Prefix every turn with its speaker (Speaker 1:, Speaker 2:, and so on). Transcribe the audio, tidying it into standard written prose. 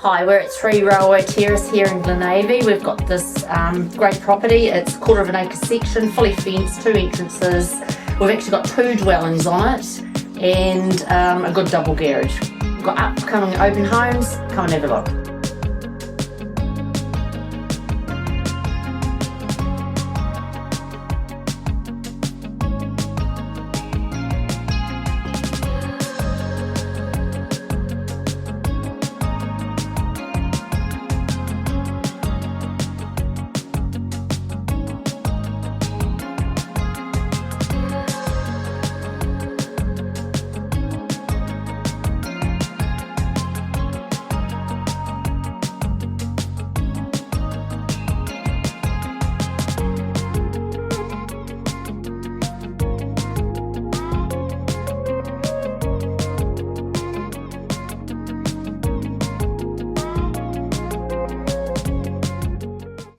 Speaker 1: Hi, we're at 3 Railway Terrace here in Glenavy. We've got this great property. It's a quarter of an acre section, fully fenced, 2 entrances. We've actually got 2 dwellings on it and a good double garage. We've got upcoming open homes. Come and have a look.